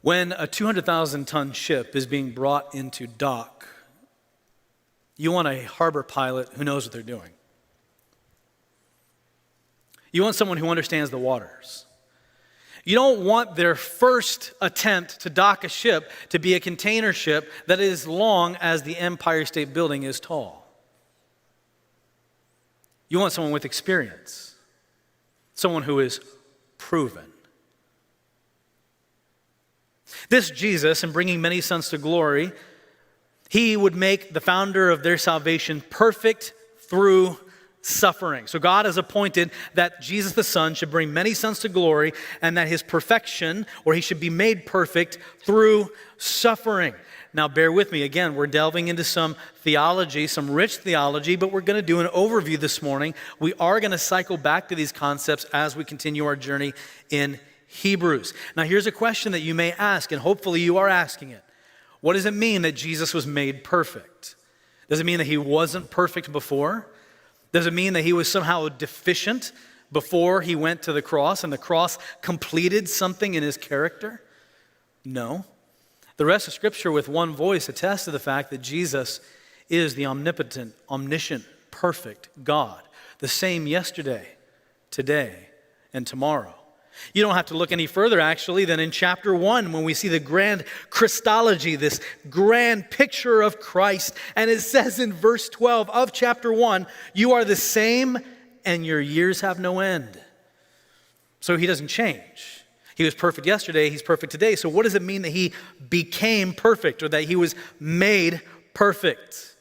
When a 200,000-ton ship is being brought into dock, you want a harbor pilot who knows what they're doing. You want someone who understands the waters. You don't want their first attempt to dock a ship to be a container ship that is as long as the Empire State Building is tall. You want someone with experience, someone who is proven. This Jesus, in bringing many sons to glory, he would make the founder of their salvation perfect through suffering. So God has appointed that Jesus the Son should bring many sons to glory, and that his perfection, or he should be made perfect through suffering. Now bear with me. Again, we're delving into some theology, some rich theology, but we're going to do an overview this morning. We are going to cycle back to these concepts as we continue our journey in Hebrews. Now here's a question that you may ask, and hopefully you are asking it. What does it mean that Jesus was made perfect? Does it mean that he wasn't perfect before? Does it mean that he was somehow deficient before he went to the cross and the cross completed something in his character? No. The rest of Scripture with one voice attests to the fact that Jesus is the omnipotent, omniscient, perfect God, the same yesterday, today, and tomorrow. You don't have to look any further, actually, than in chapter 1 when we see the grand Christology, this grand picture of Christ. And it says in verse 12 of chapter 1, you are the same and your years have no end. So he doesn't change. He was perfect yesterday, he's perfect today. So what does it mean that he became perfect or that he was made perfect?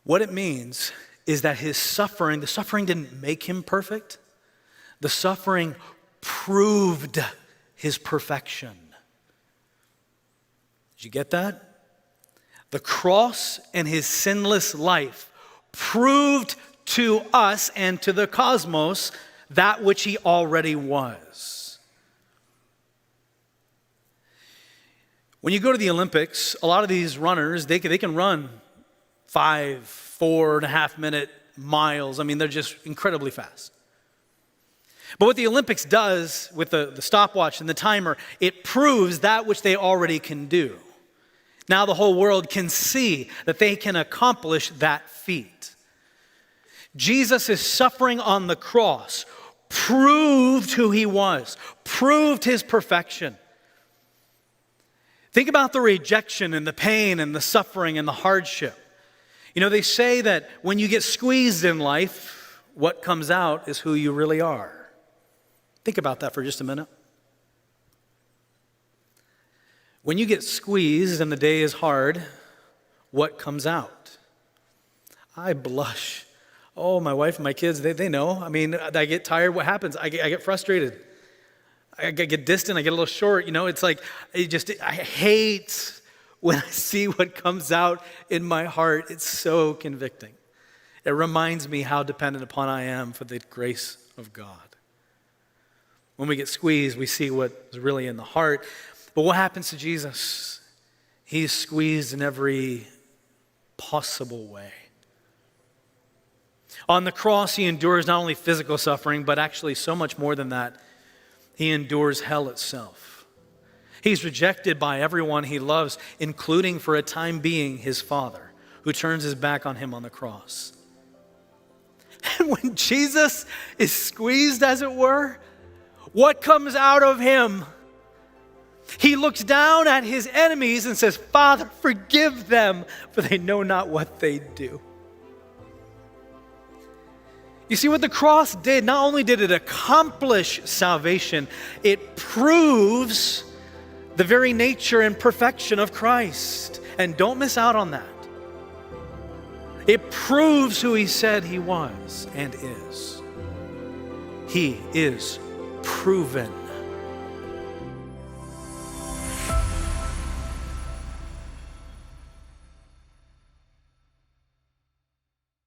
What it means is that his suffering, the suffering didn't make him perfect. The suffering proved his perfection. Did you get that? The cross and his sinless life proved to us and to the cosmos that which he already was. When you go to the Olympics, a lot of these runners, they can run 4.5 minute miles. I mean, they're just incredibly fast. But what the Olympics does with the stopwatch and the timer, it proves that which they already can do. Now the whole world can see that they can accomplish that feat. Jesus' suffering on the cross proved who he was, proved his perfection. Think about the rejection and the pain and the suffering and the hardship. You know, they say that when you get squeezed in life, what comes out is who you really are. Think about that for just a minute. When you get squeezed and the day is hard, what comes out? I blush. Oh, my wife and my kids, they know. I mean, I get tired. What happens? I get frustrated. I get distant. I get a little short. You know, it's like, I hate when I see what comes out in my heart. It's so convicting. It reminds me how dependent upon I am for the grace of God. When we get squeezed, we see what's really in the heart. But what happens to Jesus? He's squeezed in every possible way. On the cross, he endures not only physical suffering, but actually so much more than that. He endures hell itself. He's rejected by everyone he loves, including for a time being his Father, who turns his back on him on the cross. And when Jesus is squeezed, as it were, what comes out of him? He looks down at his enemies and says, Father, forgive them, for they know not what they do. You see what the cross did? Not only did it accomplish salvation, it proves the very nature and perfection of Christ. And don't miss out on that. It proves who he said he was and is. He is proven